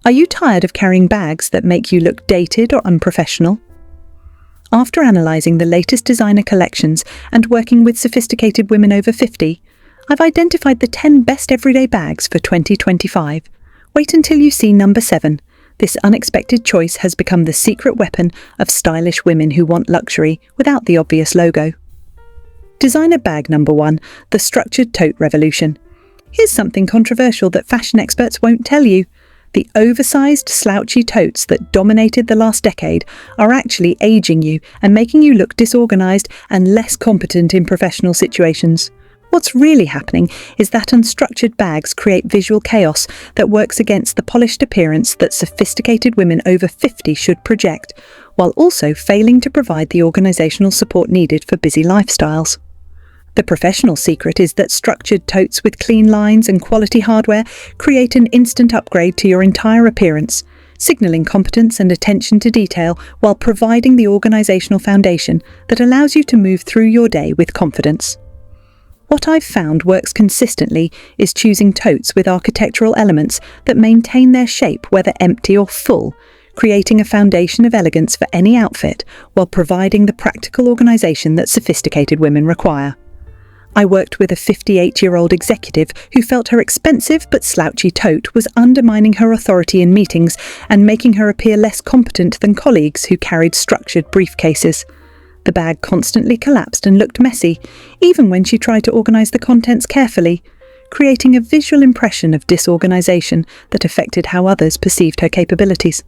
Are you tired of carrying bags that make you look dated or unprofessional? After analysing the latest designer collections and working with sophisticated women over 50, I've identified the 10 best everyday bags for 2025. Wait until you see number 7. This unexpected choice has become the secret weapon of stylish women who want luxury without the obvious logo. Designer bag number 1, the structured tote revolution. Here's something controversial that fashion experts won't tell you. The oversized, slouchy totes that dominated the last decade are actually aging you and making you look disorganized and less competent in professional situations. What's really happening is that unstructured bags create visual chaos that works against the polished appearance that sophisticated women over 50 should project, while also failing to provide the organizational support needed for busy lifestyles. The professional secret is that structured totes with clean lines and quality hardware create an instant upgrade to your entire appearance, signaling competence and attention to detail while providing the organizational foundation that allows you to move through your day with confidence. What I've found works consistently is choosing totes with architectural elements that maintain their shape whether empty or full, creating a foundation of elegance for any outfit while providing the practical organization that sophisticated women require. I worked with a 58-year-old executive who felt her expensive but slouchy tote was undermining her authority in meetings and making her appear less competent than colleagues who carried structured briefcases. The bag constantly collapsed and looked messy, even when she tried to organize the contents carefully, creating a visual impression of disorganization that affected how others perceived her capabilities.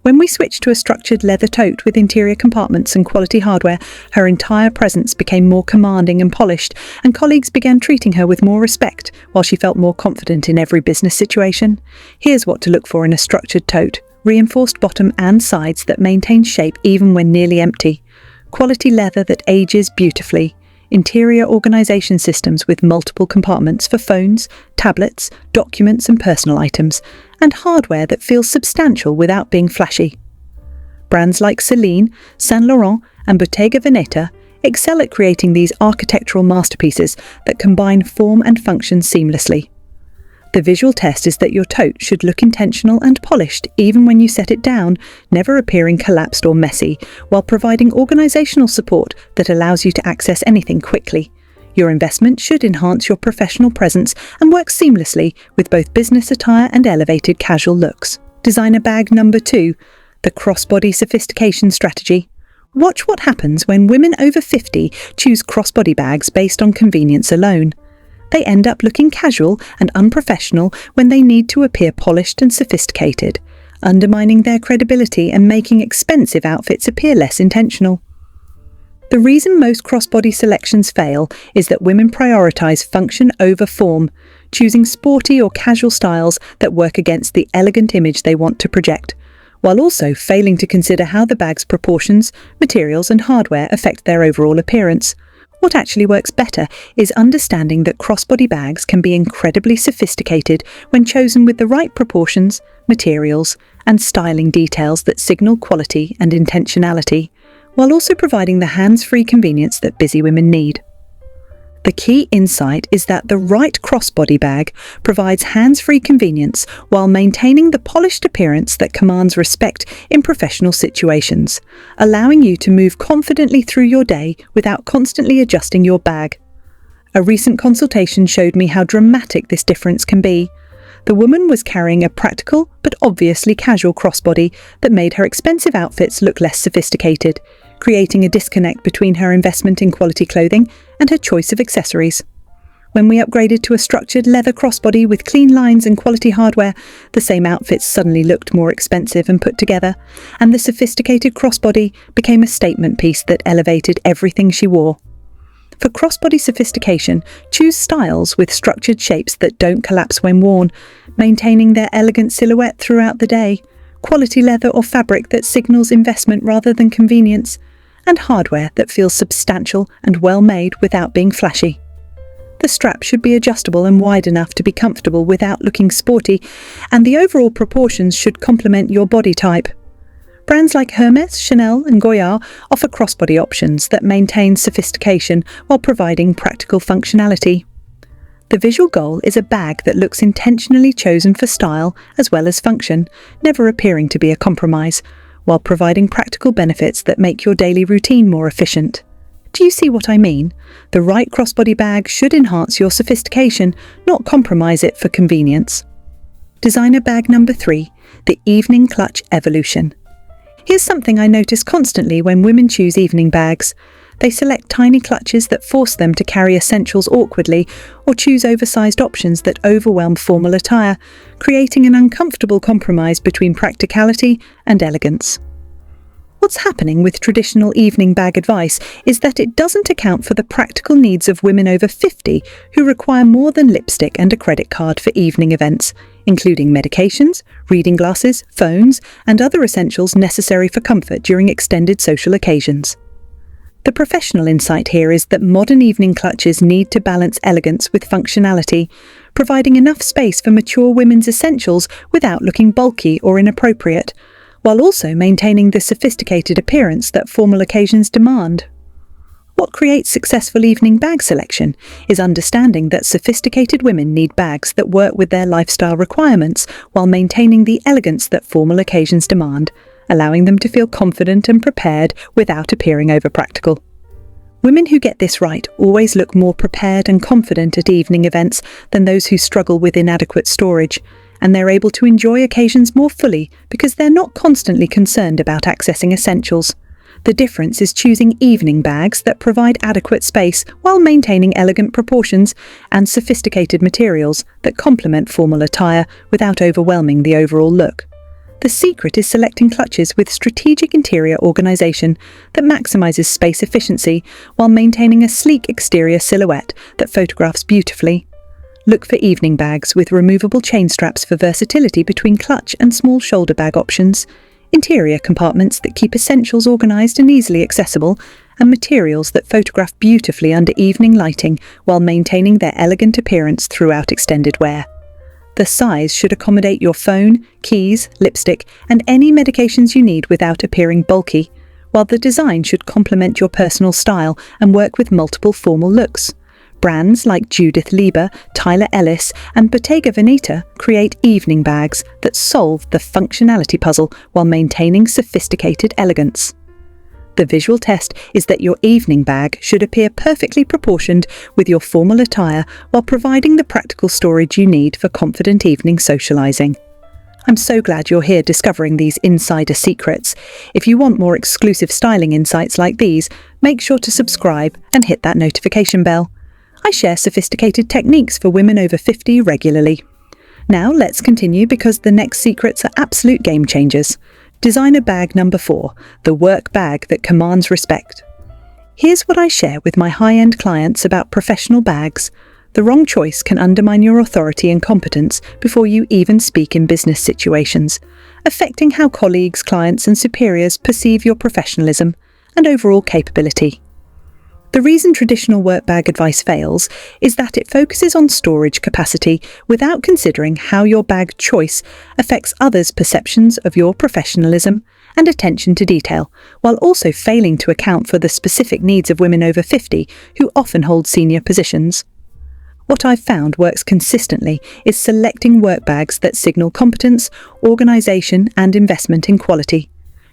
When we switched to a structured leather tote with interior compartments and quality hardware, her entire presence became more commanding and polished, and colleagues began treating her with more respect, while she felt more confident in every business situation. Here's what to look for in a structured tote: reinforced bottom and sides that maintain shape even when nearly empty, quality leather that ages beautifully, interior organization systems with multiple compartments for phones, tablets, documents and personal items, and hardware that feels substantial without being flashy. Brands like Celine, Saint Laurent and Bottega Veneta excel at creating these architectural masterpieces that combine form and function seamlessly. The visual test is that your tote should look intentional and polished even when you set it down, never appearing collapsed or messy, while providing organizational support that allows you to access anything quickly. Your investment should enhance your professional presence and work seamlessly with both business attire and elevated casual looks. Designer bag number 2, the Crossbody Sophistication strategy. Watch what happens when women over 50 choose crossbody bags based on convenience alone. They end up looking casual and unprofessional when they need to appear polished and sophisticated, undermining their credibility and making expensive outfits appear less intentional. The reason most crossbody selections fail is that women prioritize function over form, choosing sporty or casual styles that work against the elegant image they want to project, while also failing to consider how the bag's proportions, materials and hardware affect their overall appearance. What actually works better is understanding that crossbody bags can be incredibly sophisticated when chosen with the right proportions, materials, and styling details that signal quality and intentionality, while also providing the hands-free convenience that busy women need. The key insight is that the right crossbody bag provides hands-free convenience while maintaining the polished appearance that commands respect in professional situations, allowing you to move confidently through your day without constantly adjusting your bag. A recent consultation showed me how dramatic this difference can be. The woman was carrying a practical but obviously casual crossbody that made her expensive outfits look less sophisticated, creating a disconnect between her investment in quality clothing and her choice of accessories. When we upgraded to a structured leather crossbody with clean lines and quality hardware, the same outfits suddenly looked more expensive and put together, and the sophisticated crossbody became a statement piece that elevated everything she wore. For crossbody sophistication, choose styles with structured shapes that don't collapse when worn, maintaining their elegant silhouette throughout the day, quality leather or fabric that signals investment rather than convenience, and hardware that feels substantial and well made without being flashy. The strap should be adjustable and wide enough to be comfortable without looking sporty, and the overall proportions should complement your body type. Brands like Hermes, Chanel and Goya offer crossbody options that maintain sophistication while providing practical functionality. The visual goal is a bag that looks intentionally chosen for style as well as function, never appearing to be a compromise, while providing practical benefits that make your daily routine more efficient. Do you see what I mean? The right crossbody bag should enhance your sophistication, not compromise it for convenience. Designer bag number 3, the evening clutch evolution. Here's something I notice constantly when women choose evening bags. They select tiny clutches that force them to carry essentials awkwardly, or choose oversized options that overwhelm formal attire, creating an uncomfortable compromise between practicality and elegance. What's happening with traditional evening bag advice is that it doesn't account for the practical needs of women over 50 who require more than lipstick and a credit card for evening events, including medications, reading glasses, phones, and other essentials necessary for comfort during extended social occasions. The professional insight here is that modern evening clutches need to balance elegance with functionality, providing enough space for mature women's essentials without looking bulky or inappropriate, while also maintaining the sophisticated appearance that formal occasions demand. What creates successful evening bag selection is understanding that sophisticated women need bags that work with their lifestyle requirements while maintaining the elegance that formal occasions demand, allowing them to feel confident and prepared without appearing over-practical. Women who get this right always look more prepared and confident at evening events than those who struggle with inadequate storage, and they're able to enjoy occasions more fully because they're not constantly concerned about accessing essentials. The difference is choosing evening bags that provide adequate space while maintaining elegant proportions and sophisticated materials that complement formal attire without overwhelming the overall look. The secret is selecting clutches with strategic interior organization that maximizes space efficiency while maintaining a sleek exterior silhouette that photographs beautifully. Look for evening bags with removable chain straps for versatility between clutch and small shoulder bag options, interior compartments that keep essentials organized and easily accessible, and materials that photograph beautifully under evening lighting while maintaining their elegant appearance throughout extended wear. The size should accommodate your phone, keys, lipstick, and any medications you need without appearing bulky, while the design should complement your personal style and work with multiple formal looks. Brands like Judith Lieber, Tyler Ellis, and Bottega Veneta create evening bags that solve the functionality puzzle while maintaining sophisticated elegance. The visual test is that your evening bag should appear perfectly proportioned with your formal attire while providing the practical storage you need for confident evening socializing. I'm so glad you're here discovering these insider secrets. If you want more exclusive styling insights like these, make sure to subscribe and hit that notification bell. I share sophisticated techniques for women over 50 regularly. Now let's continue because the next secrets are absolute game changers. Designer bag number 4, the work bag that commands respect. Here's what I share with my high-end clients about professional bags. The wrong choice can undermine your authority and competence before you even speak in business situations, affecting how colleagues, clients, and superiors perceive your professionalism and overall capability. The reason traditional work bag advice fails is that it focuses on storage capacity without considering how your bag choice affects others' perceptions of your professionalism and attention to detail, while also failing to account for the specific needs of women over 50 who often hold senior positions. What I've found works consistently is selecting work bags that signal competence, organisation, and investment in quality,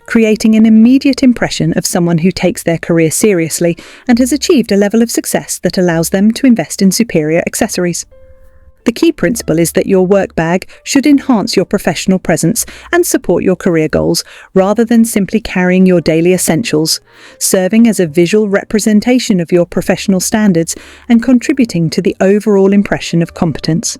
creating an immediate impression of someone who takes their career seriously and has achieved a level of success that allows them to invest in superior accessories. The key principle is that your work bag should enhance your professional presence and support your career goals, rather than simply carrying your daily essentials, serving as a visual representation of your professional standards and contributing to the overall impression of competence.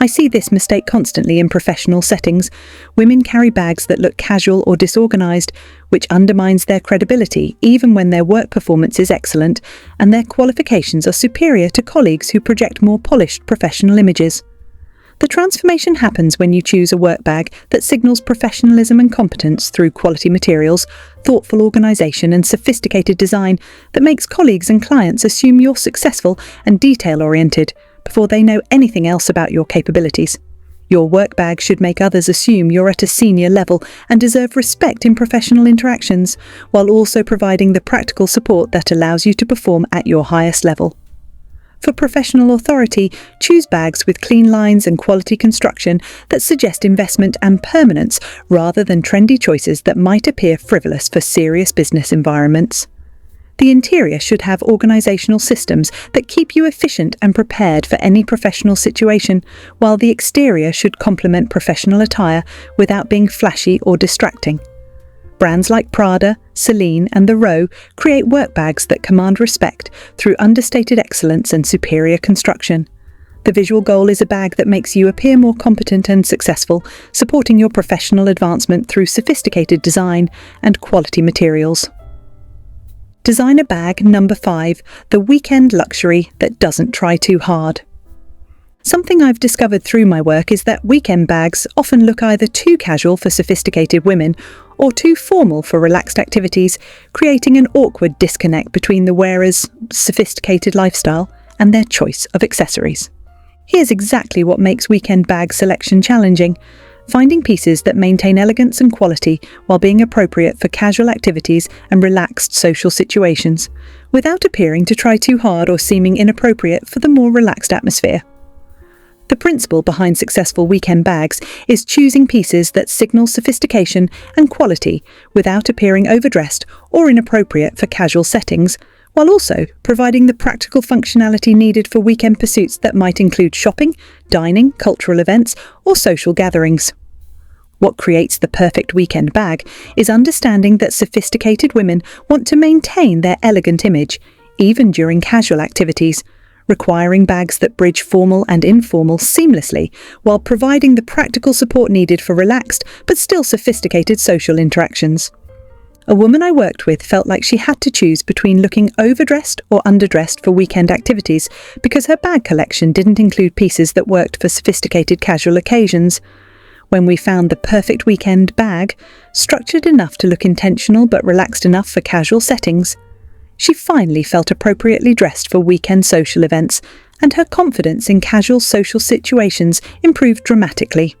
I see this mistake constantly in professional settings. Women carry bags that look casual or disorganized, which undermines their credibility even when their work performance is excellent and their qualifications are superior to colleagues who project more polished professional images. The transformation happens when you choose a work bag that signals professionalism and competence through quality materials, thoughtful organization, and sophisticated design that makes colleagues and clients assume you're successful and detail-oriented before they know anything else about your capabilities. Your work bag should make others assume you're at a senior level and deserve respect in professional interactions, while also providing the practical support that allows you to perform at your highest level. For professional authority, choose bags with clean lines and quality construction that suggest investment and permanence rather than trendy choices that might appear frivolous for serious business environments. The interior should have organizational systems that keep you efficient and prepared for any professional situation, while the exterior should complement professional attire without being flashy or distracting. Brands like Prada, Celine, and The Row create work bags that command respect through understated excellence and superior construction. The visual goal is a bag that makes you appear more competent and successful, supporting your professional advancement through sophisticated design and quality materials. Designer bag number 5, the weekend luxury that doesn't try too hard. Something I've discovered through my work is that weekend bags often look either too casual for sophisticated women or too formal for relaxed activities, creating an awkward disconnect between the wearer's sophisticated lifestyle and their choice of accessories. Here's exactly what makes weekend bag selection challenging: finding pieces that maintain elegance and quality while being appropriate for casual activities and relaxed social situations, without appearing to try too hard or seeming inappropriate for the more relaxed atmosphere. The principle behind successful weekend bags is choosing pieces that signal sophistication and quality without appearing overdressed or inappropriate for casual settings, while also providing the practical functionality needed for weekend pursuits that might include shopping, dining, cultural events, or social gatherings. What creates the perfect weekend bag is understanding that sophisticated women want to maintain their elegant image, even during casual activities, requiring bags that bridge formal and informal seamlessly while providing the practical support needed for relaxed but still sophisticated social interactions. A woman I worked with felt like she had to choose between looking overdressed or underdressed for weekend activities because her bag collection didn't include pieces that worked for sophisticated casual occasions. When we found the perfect weekend bag, structured enough to look intentional but relaxed enough for casual settings, she finally felt appropriately dressed for weekend social events, and her confidence in casual social situations improved dramatically.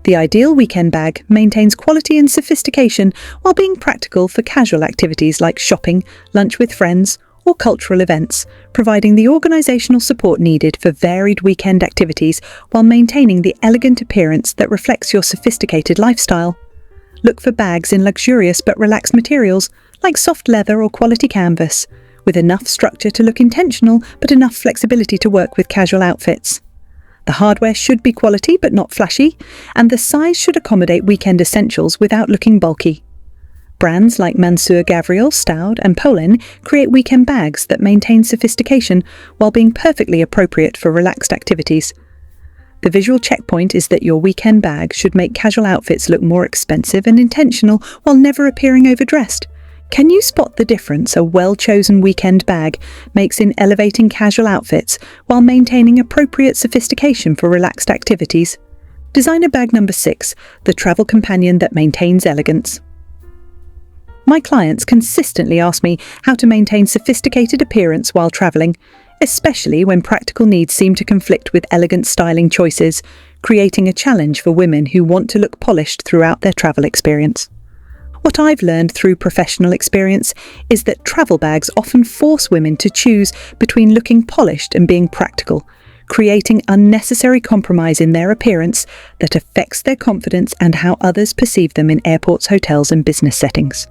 The ideal weekend bag maintains quality and sophistication while being practical for casual activities like shopping, lunch with friends, or cultural events, providing the organizational support needed for varied weekend activities while maintaining the elegant appearance that reflects your sophisticated lifestyle. Look for bags in luxurious but relaxed materials, like soft leather or quality canvas, with enough structure to look intentional but enough flexibility to work with casual outfits. The hardware should be quality but not flashy, and the size should accommodate weekend essentials without looking bulky. Brands like Mansur Gavriel, Staud, and Polin create weekend bags that maintain sophistication while being perfectly appropriate for relaxed activities. The visual checkpoint is that your weekend bag should make casual outfits look more expensive and intentional while never appearing overdressed. Can you spot the difference a well-chosen weekend bag makes in elevating casual outfits while maintaining appropriate sophistication for relaxed activities? Designer bag number 6, the travel companion that maintains elegance. My clients consistently ask me how to maintain sophisticated appearance while traveling, especially when practical needs seem to conflict with elegant styling choices, creating a challenge for women who want to look polished throughout their travel experience. What I've learned through professional experience is that travel bags often force women to choose between looking polished and being practical, creating unnecessary compromise in their appearance that affects their confidence and how others perceive them in airports, hotels, and business settings.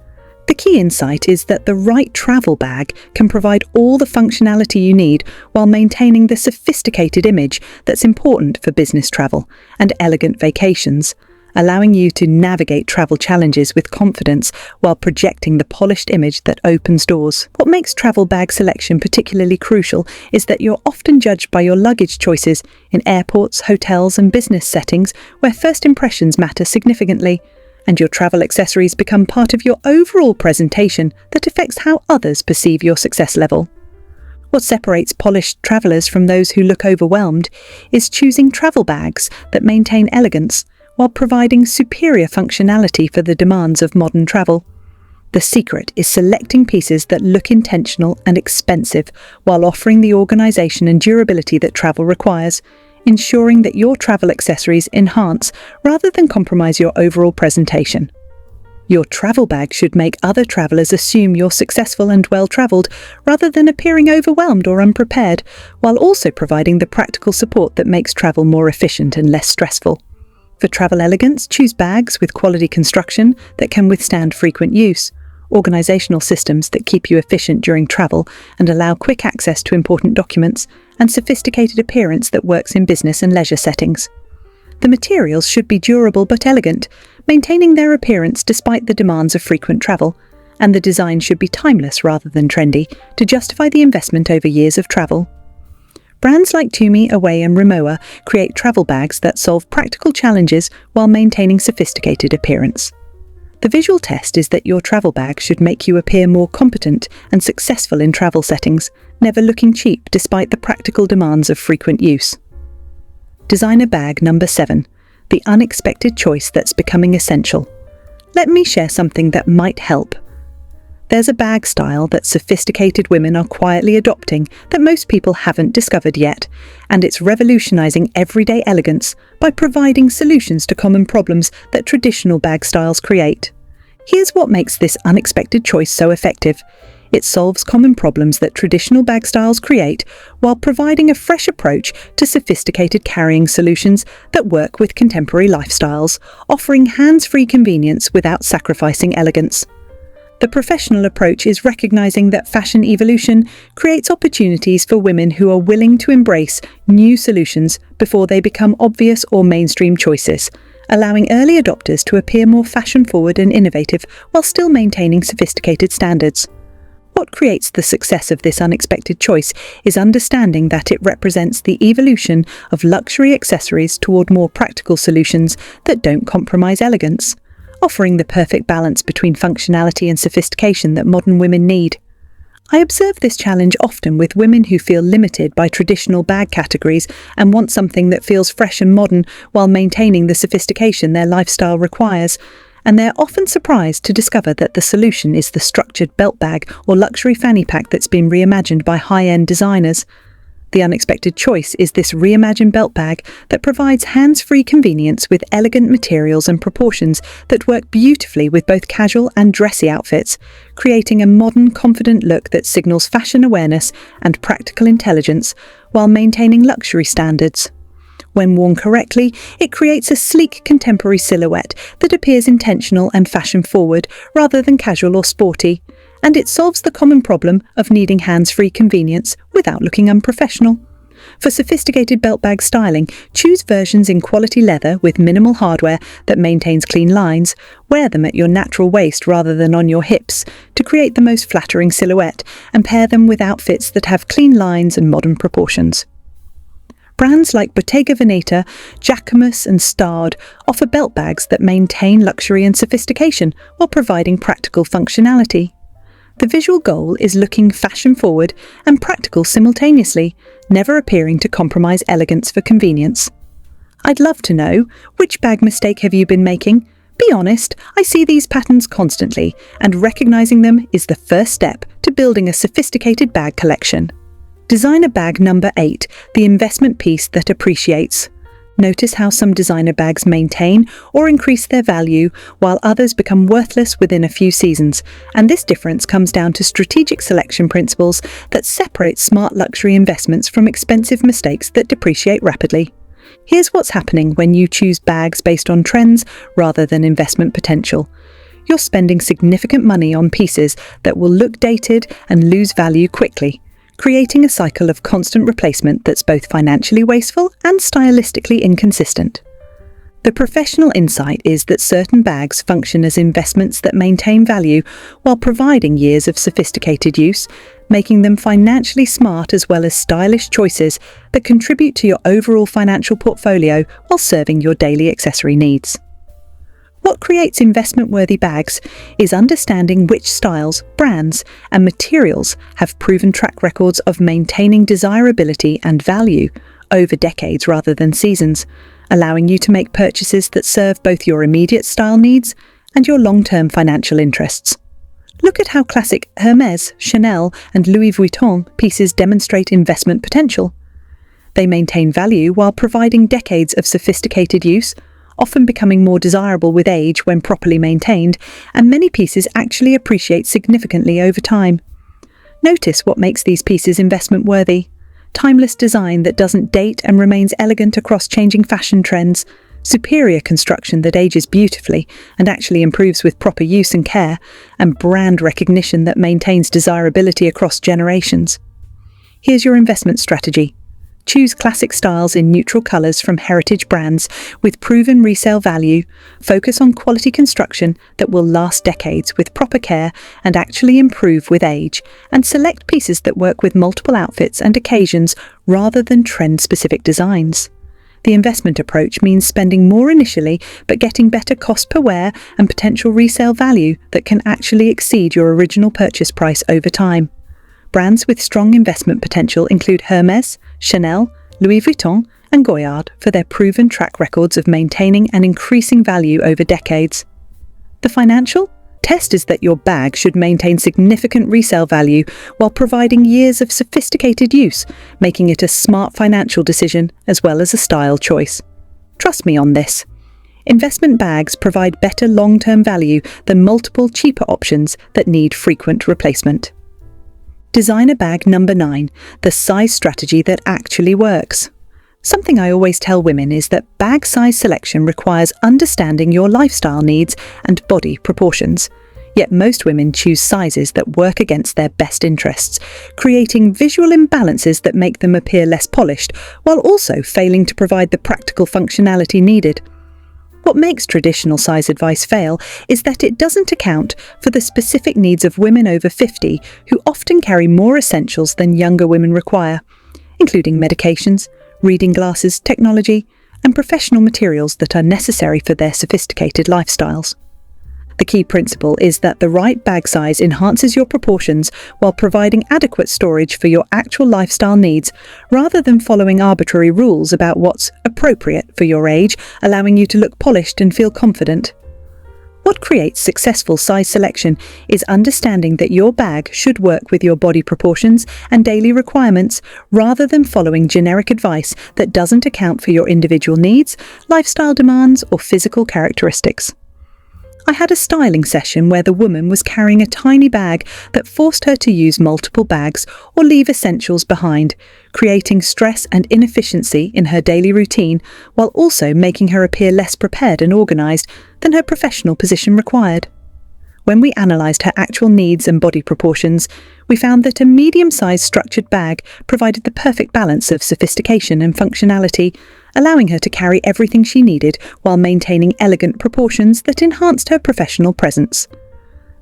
The key insight is that the right travel bag can provide all the functionality you need while maintaining the sophisticated image that's important for business travel and elegant vacations, allowing you to navigate travel challenges with confidence while projecting the polished image that opens doors. What makes travel bag selection particularly crucial is that you're often judged by your luggage choices in airports, hotels, and business settings where first impressions matter significantly, and your travel accessories become part of your overall presentation that affects how others perceive your success level. What separates polished travelers from those who look overwhelmed is choosing travel bags that maintain elegance while providing superior functionality for the demands of modern travel. The secret is selecting pieces that look intentional and expensive while offering the organization and durability that travel requires, ensuring that your travel accessories enhance rather than compromise your overall presentation. Your travel bag should make other travelers assume you're successful and well-traveled, rather than appearing overwhelmed or unprepared, while also providing the practical support that makes travel more efficient and less stressful. For travel elegance, choose bags with quality construction that can withstand frequent use, organizational systems that keep you efficient during travel and allow quick access to important documents, and sophisticated appearance that works in business and leisure settings. The materials should be durable but elegant, maintaining their appearance despite the demands of frequent travel, and the design should be timeless rather than trendy to justify the investment over years of travel. Brands like Tumi, Away and Rimowa create travel bags that solve practical challenges while maintaining sophisticated appearance. The visual test is that your travel bag should make you appear more competent and successful in travel settings, never looking cheap despite the practical demands of frequent use. Designer bag number 7. The unexpected choice that's becoming essential. Let me share something that might help. There's a bag style that sophisticated women are quietly adopting that most people haven't discovered yet, and it's revolutionizing everyday elegance by providing solutions to common problems that traditional bag styles create. Here's what makes this unexpected choice so effective. It solves common problems that traditional bag styles create while providing a fresh approach to sophisticated carrying solutions that work with contemporary lifestyles, offering hands-free convenience without sacrificing elegance. The professional approach is recognizing that fashion evolution creates opportunities for women who are willing to embrace new solutions before they become obvious or mainstream choices, allowing early adopters to appear more fashion-forward and innovative while still maintaining sophisticated standards. What creates the success of this unexpected choice is understanding that it represents the evolution of luxury accessories toward more practical solutions that don't compromise elegance, offering the perfect balance between functionality and sophistication that modern women need. I observe this challenge often with women who feel limited by traditional bag categories and want something that feels fresh and modern while maintaining the sophistication their lifestyle requires, and they're often surprised to discover that the solution is the structured belt bag or luxury fanny pack that's been reimagined by high-end designers. The unexpected choice is this reimagined belt bag that provides hands-free convenience with elegant materials and proportions that work beautifully with both casual and dressy outfits, creating a modern, confident look that signals fashion awareness and practical intelligence while maintaining luxury standards. When worn correctly, it creates a sleek contemporary silhouette that appears intentional and fashion-forward rather than casual or sporty, and it solves the common problem of needing hands-free convenience without looking unprofessional. For sophisticated belt bag styling, choose versions in quality leather with minimal hardware that maintains clean lines. Wear them at your natural waist rather than on your hips to create the most flattering silhouette, and pair them with outfits that have clean lines and modern proportions. Brands like Bottega Veneta, Jacquemus and Starred offer belt bags that maintain luxury and sophistication while providing practical functionality. The visual goal is looking fashion-forward and practical simultaneously, never appearing to compromise elegance for convenience. I'd love to know, which bag mistake have you been making? Be honest, I see these patterns constantly, and recognizing them is the first step to building a sophisticated bag collection. Designer bag number 8, the investment piece that appreciates. Notice how some designer bags maintain or increase their value while others become worthless within a few seasons, and this difference comes down to strategic selection principles that separate smart luxury investments from expensive mistakes that depreciate rapidly. Here's what's happening when you choose bags based on trends rather than investment potential. You're spending significant money on pieces that will look dated and lose value quickly, creating a cycle of constant replacement that's both financially wasteful and stylistically inconsistent. The professional insight is that certain bags function as investments that maintain value while providing years of sophisticated use, making them financially smart as well as stylish choices that contribute to your overall financial portfolio while serving your daily accessory needs. What creates investment-worthy bags is understanding which styles, brands, and materials have proven track records of maintaining desirability and value over decades rather than seasons, allowing you to make purchases that serve both your immediate style needs and your long-term financial interests. Look at how classic Hermès, Chanel, and Louis Vuitton pieces demonstrate investment potential. They maintain value while providing decades of sophisticated use, often becoming more desirable with age when properly maintained, and many pieces actually appreciate significantly over time. Notice what makes these pieces investment-worthy. Timeless design that doesn't date and remains elegant across changing fashion trends, superior construction that ages beautifully and actually improves with proper use and care, and brand recognition that maintains desirability across generations. Here's your investment strategy. Choose classic styles in neutral colours from heritage brands with proven resale value. Focus on quality construction that will last decades with proper care and actually improve with age. And select pieces that work with multiple outfits and occasions rather than trend-specific designs. The investment approach means spending more initially but getting better cost per wear and potential resale value that can actually exceed your original purchase price over time. Brands with strong investment potential include Hermès, Chanel, Louis Vuitton, and Goyard for their proven track records of maintaining and increasing value over decades. The financial test is that your bag should maintain significant resale value while providing years of sophisticated use, making it a smart financial decision as well as a style choice. Trust me on this. Investment bags provide better long-term value than multiple cheaper options that need frequent replacement. Designer bag number 9, the size strategy that actually works. Something I always tell women is that bag size selection requires understanding your lifestyle needs and body proportions. Yet most women choose sizes that work against their best interests, creating visual imbalances that make them appear less polished, while also failing to provide the practical functionality needed. What makes traditional size advice fail is that it doesn't account for the specific needs of women over 50 who often carry more essentials than younger women require, including medications, reading glasses, technology, and professional materials that are necessary for their sophisticated lifestyles. The key principle is that the right bag size enhances your proportions while providing adequate storage for your actual lifestyle needs, rather than following arbitrary rules about what's appropriate for your age, allowing you to look polished and feel confident. What creates successful size selection is understanding that your bag should work with your body proportions and daily requirements, rather than following generic advice that doesn't account for your individual needs, lifestyle demands, or physical characteristics. I had a styling session where the woman was carrying a tiny bag that forced her to use multiple bags or leave essentials behind, creating stress and inefficiency in her daily routine, while also making her appear less prepared and organised than her professional position required. When we analysed her actual needs and body proportions, we found that a medium-sized structured bag provided the perfect balance of sophistication and functionality, allowing her to carry everything she needed while maintaining elegant proportions that enhanced her professional presence.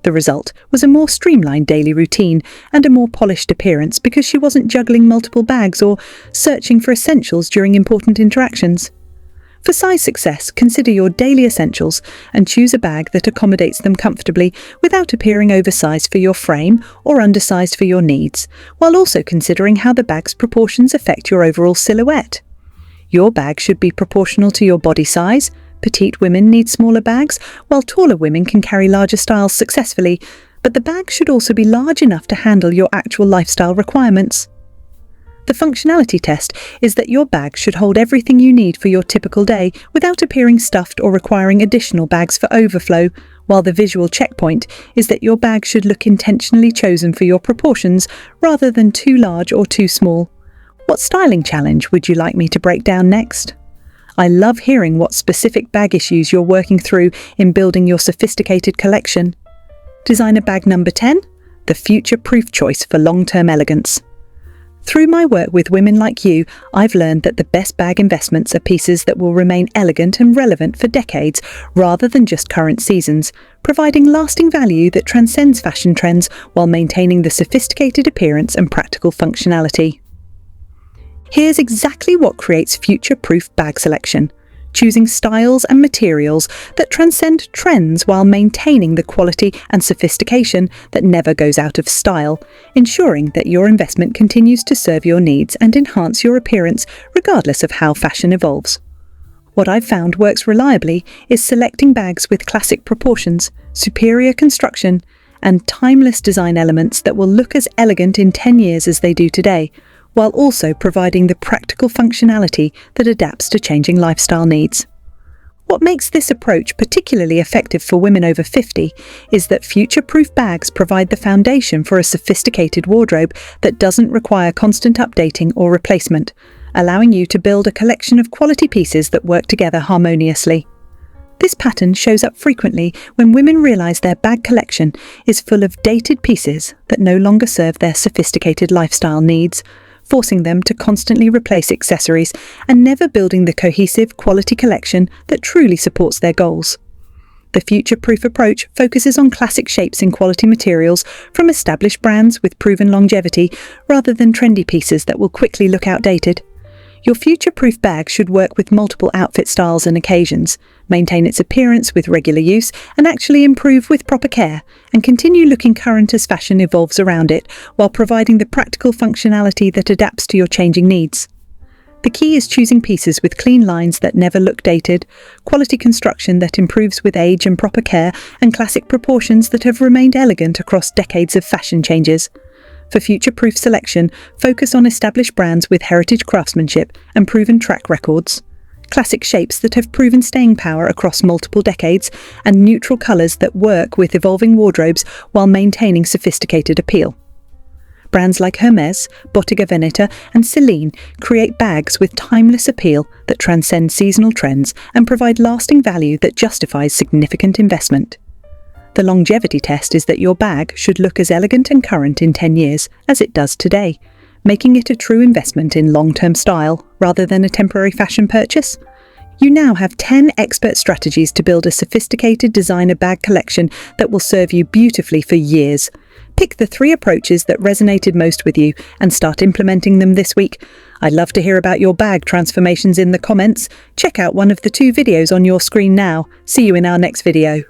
The result was a more streamlined daily routine and a more polished appearance because she wasn't juggling multiple bags or searching for essentials during important interactions. For size success, consider your daily essentials and choose a bag that accommodates them comfortably without appearing oversized for your frame or undersized for your needs, while also considering how the bag's proportions affect your overall silhouette. Your bag should be proportional to your body size. Petite women need smaller bags, while taller women can carry larger styles successfully, but the bag should also be large enough to handle your actual lifestyle requirements. The functionality test is that your bag should hold everything you need for your typical day without appearing stuffed or requiring additional bags for overflow, while the visual checkpoint is that your bag should look intentionally chosen for your proportions rather than too large or too small. What styling challenge would you like me to break down next? I love hearing what specific bag issues you're working through in building your sophisticated collection. Designer bag number 10, the future-proof choice for long-term elegance. Through my work with women like you, I've learned that the best bag investments are pieces that will remain elegant and relevant for decades rather than just current seasons, providing lasting value that transcends fashion trends while maintaining the sophisticated appearance and practical functionality. Here's exactly what creates future-proof bag selection: choosing styles and materials that transcend trends while maintaining the quality and sophistication that never goes out of style, ensuring that your investment continues to serve your needs and enhance your appearance regardless of how fashion evolves. What I've found works reliably is selecting bags with classic proportions, superior construction, and timeless design elements that will look as elegant in 10 years as they do today, while also providing the practical functionality that adapts to changing lifestyle needs. What makes this approach particularly effective for women over 50 is that future-proof bags provide the foundation for a sophisticated wardrobe that doesn't require constant updating or replacement, allowing you to build a collection of quality pieces that work together harmoniously. This pattern shows up frequently when women realize their bag collection is full of dated pieces that no longer serve their sophisticated lifestyle needs, forcing them to constantly replace accessories and never building the cohesive quality collection that truly supports their goals. The future-proof approach focuses on classic shapes in quality materials from established brands with proven longevity rather than trendy pieces that will quickly look outdated. Your future-proof bag should work with multiple outfit styles and occasions, maintain its appearance with regular use, and actually improve with proper care, and continue looking current as fashion evolves around it, while providing the practical functionality that adapts to your changing needs. The key is choosing pieces with clean lines that never look dated, quality construction that improves with age and proper care, and classic proportions that have remained elegant across decades of fashion changes. For future-proof selection, focus on established brands with heritage craftsmanship and proven track records, classic shapes that have proven staying power across multiple decades, and neutral colours that work with evolving wardrobes while maintaining sophisticated appeal. Brands like Hermès, Bottega Veneta, and Celine create bags with timeless appeal that transcend seasonal trends and provide lasting value that justifies significant investment. The longevity test is that your bag should look as elegant and current in 10 years as it does today, making it a true investment in long-term style rather than a temporary fashion purchase. You now have 10 expert strategies to build a sophisticated designer bag collection that will serve you beautifully for years. Pick the 3 approaches that resonated most with you and start implementing them this week. I'd love to hear about your bag transformations in the comments. Check out one of the 2 videos on your screen now. See you in our next video.